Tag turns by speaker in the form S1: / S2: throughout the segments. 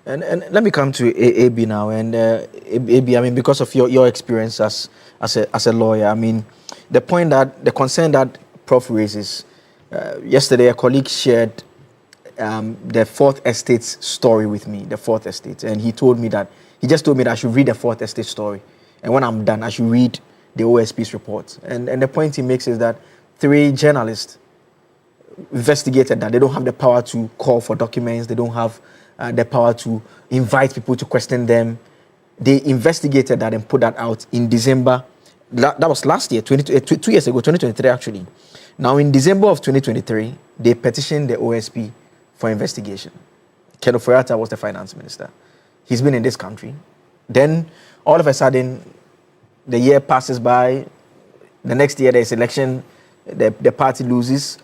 S1: And let me come to AB now. And AB, I mean, because of your experience as a lawyer, I mean, the concern that Prof raises. Yesterday, a colleague shared the Fourth Estate's story with me. The Fourth Estate, and he told me that I should read the Fourth Estate story, and when I'm done, I should read the OSP's report. And the point he makes is that 3 journalists investigated that they don't have the power to call for documents. They don't have the power to invite people to question them. They investigated that and put that out in December. That was last year, 2 years ago, 2023 actually. Now in December of 2023, they petitioned the OSP for investigation. Ken Ofori-Atta was the finance minister. He's been in this country. Then all of a sudden, the year passes by. The next year there's election. The party loses.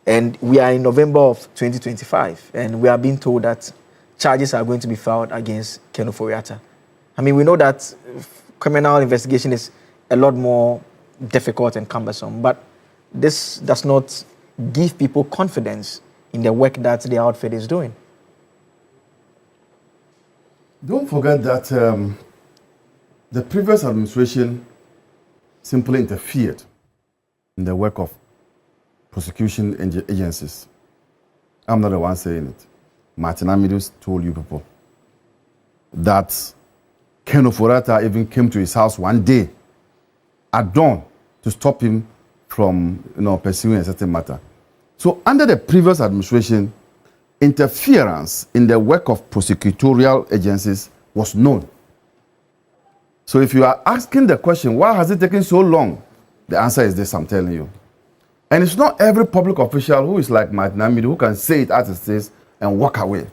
S1: And we are in November of 2025, and we are being told that charges are going to be filed against Ken Ofori-Atta. I mean, we know that criminal investigation is a lot more difficult and cumbersome, but this does not give people confidence in the work that the outfit is doing.
S2: Don't forget that the previous administration simply interfered in the work of prosecution agencies. I'm not the one saying it. Martin Amidus told you people that Ken Ofori-Atta even came to his house one day at dawn to stop him from pursuing a certain matter. So under the previous administration, interference in the work of prosecutorial agencies was known. So if you are asking the question, why has it taken so long? The answer is this, I'm telling you. And it's not every public official who is like Martin Amidu who can say it as it is and walk away.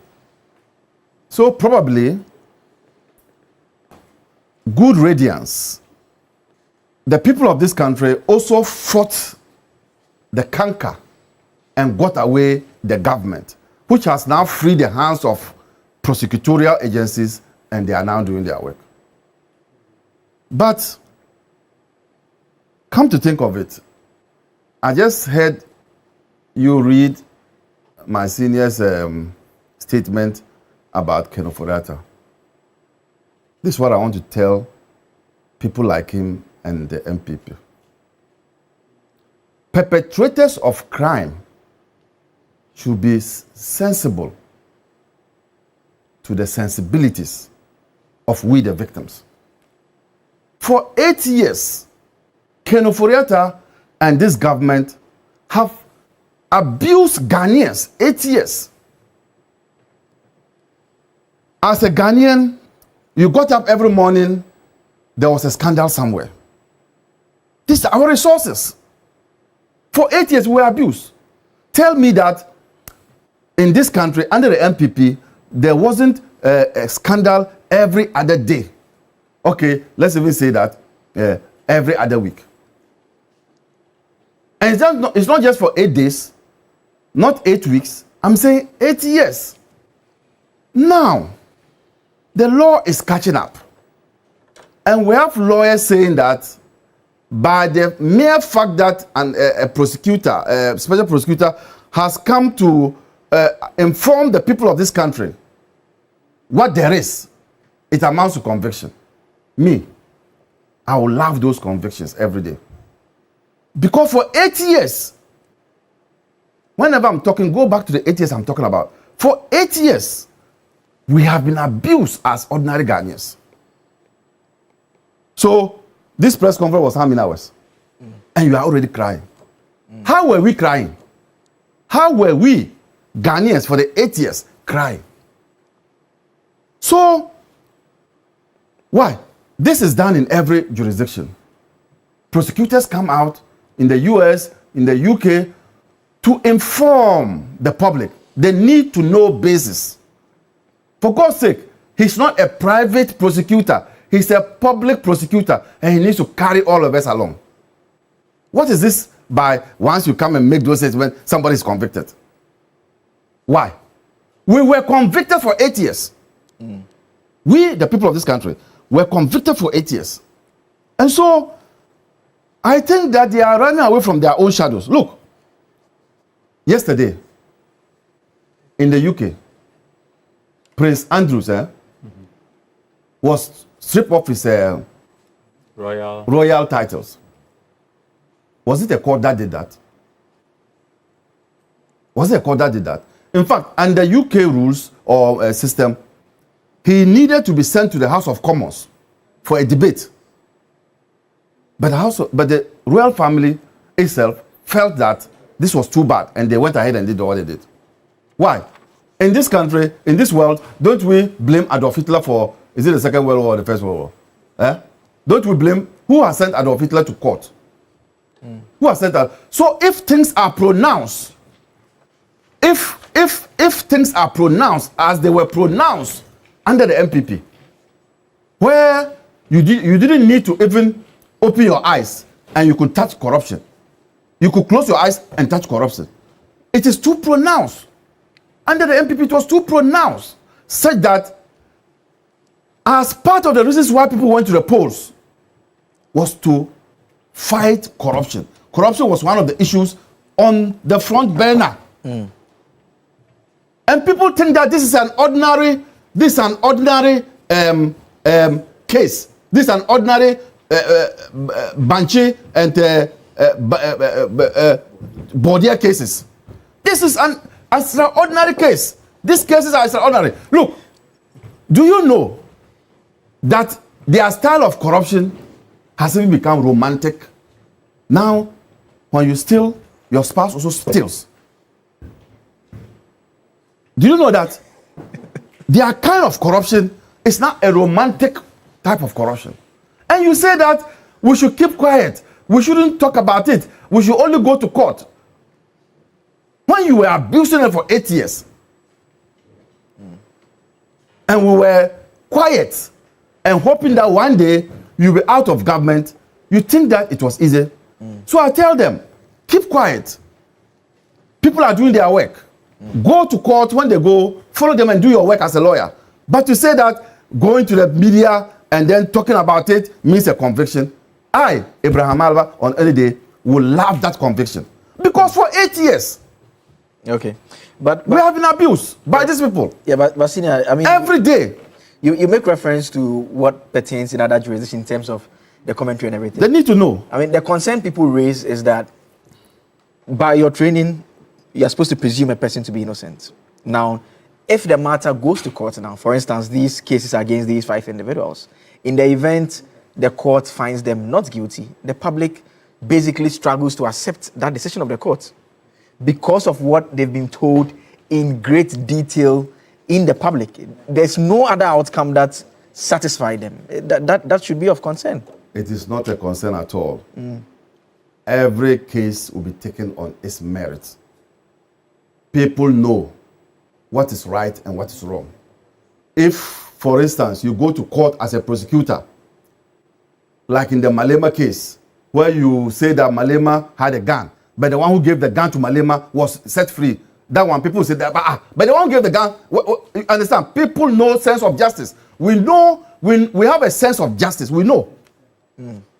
S2: So probably, good radiance. The people of this country also fought the canker and got away the government, which has now freed the hands of prosecutorial agencies, and they are now doing their work. But come to think of it, I just heard you read my senior's statement about Ken Ofori-Atta. This is what I want to tell people like him and the MPP. Perpetrators of crime should be sensible to the sensibilities of we the victims. For 8 years, Ken Ofori-Atta and this government have abused Ghanaians. 8 years. As a Ghanaian, you got up every morning, there was a scandal somewhere. These are our resources. For 8 years, we were abused. Tell me that in this country, under the MPP, there wasn't a scandal every other day. Okay, let's even say that every other week. And it's not just for 8 days, not 8 weeks. I'm saying 8 years. Now, the law is catching up. And we have lawyers saying that by the mere fact that a prosecutor, a special prosecutor, has come to inform the people of this country what there is, it amounts to conviction. Me, I will love those convictions every day. Because for 8 years, whenever I'm talking, go back to the 8 years I'm talking about. For 8 years, we have been abused as ordinary Ghanaians. So, this press conference was how many hours? And you are already crying. How were we crying? How were we, Ghanaians, for the 8 years, crying? So, why? This is done in every jurisdiction. Prosecutors come out in the US, in the UK, to inform the public. They need to know basis. For God's sake, he's not a private prosecutor. He's a public prosecutor, and he needs to carry all of us along. What is this by once you come and make those statements, somebody is convicted? Why? We were convicted for 8 years. We, the people of this country, were convicted for 8 years. And so, I think that they are running away from their own shadows. Look, yesterday, in the UK, Prince Andrews was stripped of his royal titles. Was it a court that did that? Was it a court that did that? In fact, under UK rules or system, he needed to be sent to the House of Commons for a debate. But the royal family itself felt that this was too bad, and they went ahead and did what they did. Why? In this country, in this world, don't we blame Adolf Hitler for, is it the Second World War or the First World War? Don't we blame, who has sent Adolf Hitler to court? Who has sent that? So if things are pronounced, if things are pronounced as they were pronounced under the MPP, where you didn't need to even open your eyes and you could touch corruption. You could close your eyes and touch corruption. It is too pronounced. Under the MPP, it was too pronounced, such that as part of the reasons why people went to the polls was to fight corruption. Corruption was one of the issues on the front burner. And people think that this is an ordinary case. This is an ordinary Banchi and Bordia cases. This is an extraordinary case. These cases are extraordinary. Look, do you know that their style of corruption has even become romantic? Now, when you steal, your spouse also steals. Do you know that their kind of corruption is not a romantic type of corruption? And you say that we should keep quiet. We shouldn't talk about it. We should only go to court. When you were abusing it for 8 years, and we were quiet and hoping that one day you'll be out of government, you think that it was easy. So I tell them, keep quiet. People are doing their work. Go to court. When they go, follow them and do your work as a lawyer. But to say that going to the media and then talking about it means a conviction, I, Abraham Alba, on any day, will love that conviction. Because for 8 years,
S1: but
S2: we have been abused by these people.
S1: Yeah, but senior, I mean,
S2: every day.
S1: You make reference to what pertains in other jurisdictions in terms of the commentary and everything.
S2: They need to know.
S1: I mean, the concern people raise is that by your training, you're supposed to presume a person to be innocent. Now, if the matter goes to court now, for instance, these cases against these 5 individuals, in the event the court finds them not guilty, the public basically struggles to accept that decision of the court because of what they've been told in great detail in the public. There's no other outcome that satisfies them. That should be of concern.
S2: It is not a concern at all. Every case will be taken on its merits. People know what is right and what is wrong. If, for instance, you go to court as a prosecutor, like in the Malema case, where you say that Malema had a gun, but the one who gave the gun to Malema was set free. That one, people say that, but the one who gave the gun, you understand? People know sense of justice. We know, we have a sense of justice, we know.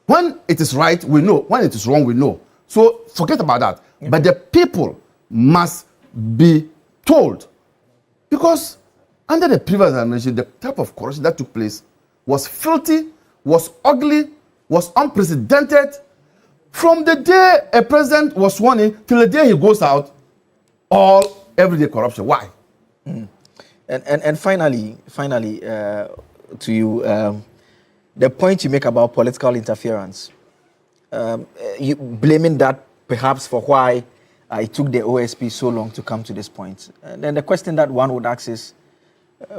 S2: When it is right, we know. When it is wrong, we know. So forget about that. But the people must be told. Because under the previous administration, the type of corruption that took place was filthy, was ugly, was unprecedented. From the day a president was sworn in till the day he goes out, all everyday corruption. Why?
S1: And finally, to you, the point you make about political interference, you blaming that perhaps for why it took the OSP so long to come to this point. And then the question that one would ask is,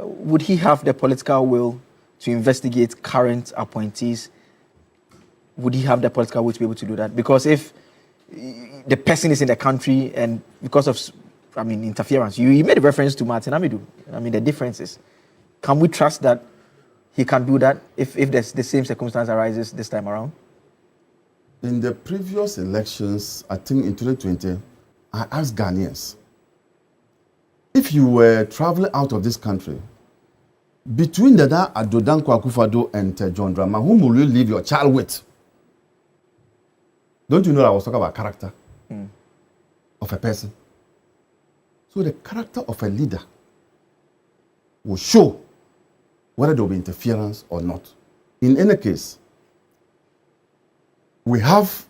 S1: would he have the political will to investigate current appointees? Would he have the political will to be able to do that? Because if the person is in the country and because of, interference, you made a reference to Martin Amidu. The difference is, can we trust that he can do that if there's the same circumstance arises this time around?
S2: In the previous elections, I think in 2020, I asked Ghanaians, if you were traveling out of this country, between Dada Adodankwa Akufo-Addo and John Dramani, whom will you leave your child with? Don't you know I was talking about character of a person? So the character of a leader will show whether there will be interference or not. In any case, we have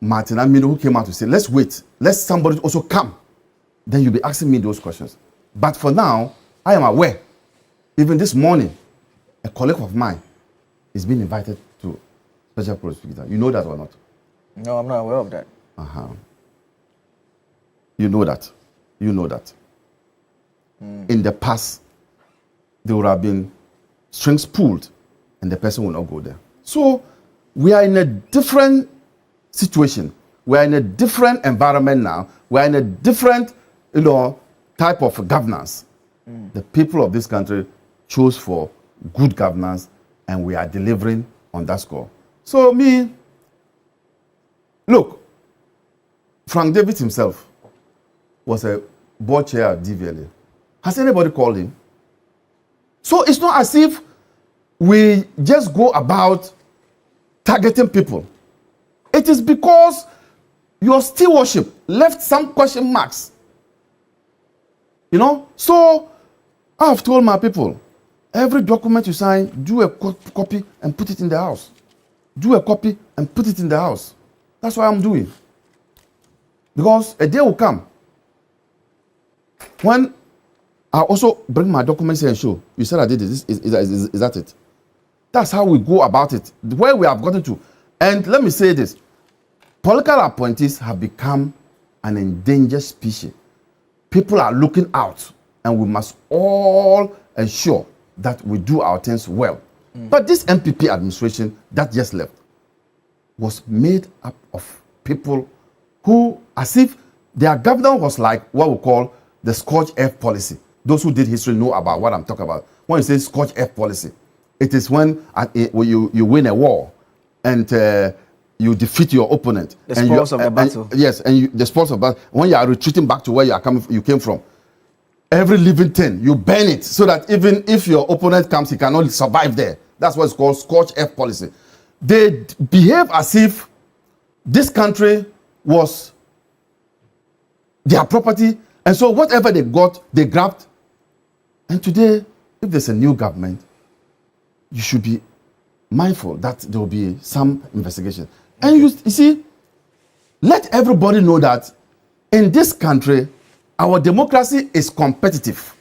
S2: Martin Amino who came out to say, let's wait, let somebody also come. Then you'll be asking me those questions. But for now, I am aware, even this morning, a colleague of mine is being invited to special prosecutor. You know that or not?
S1: No, I'm not aware of that.
S2: You know that. You know that. In the past, there would have been strings pulled and the person will not go there. So we are in a different situation. We are in a different environment now. We are in a different, type of governance. The people of this country chose for good governance and we are delivering on that score. So look, Frank David himself was a board chair at DVLA. Has anybody called him? So it's not as if we just go about targeting people. It is because your stewardship left some question marks. So I've told my people, every document you sign, do a copy and put it in the house. Do a copy and put it in the house. That's what I'm doing. Because a day will come when I also bring my documents here and show, you said I did this, is that it? That's how we go about it, where we have gotten to. And let me say this, political appointees have become an endangered species. People are looking out, and we must all ensure that we do our things well. But this MPP administration that just left was made up of people who, as if their governance was like what we call the Scorch F policy. Those who did history know about what I'm talking about. When you say Scorch F policy, it is when you win a war and you defeat your opponent.
S1: The spoils of the battle.
S2: Yes, and the spoils of battle. When you are retreating back to where you came from, every living thing, you burn it so that even if your opponent comes, he cannot survive there. That's what's called Scorch F policy. They behave as if this country was their property, and so whatever they got, they grabbed. And today, if there's a new government, you should be mindful that there will be some investigation. And you see, let everybody know that in this country, our democracy is competitive.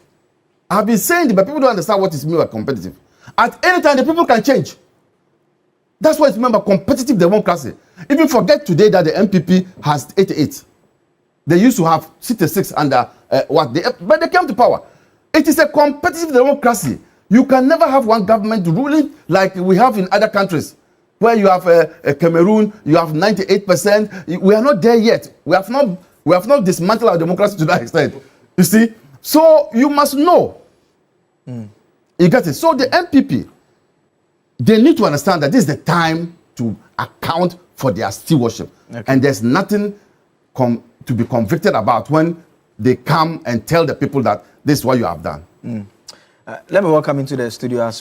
S2: I've been saying it, but people don't understand what it means by competitive. At any time, the people can change. That's what it means by competitive democracy. Even forget today that the MPP has 88. They used to have 66 under but they came to power. It is a competitive democracy. You can never have one government ruling like we have in other countries, where you have Cameroon, you have 98%. We are not there yet. We have not dismantled our democracy to that extent. You see? So you must know. You get it? So the MPP, they need to understand that this is the time to account for their stewardship. Okay. And there's nothing to be convicted about when they come and tell the people that this is what you have done.
S1: Let me welcome into the studio as well.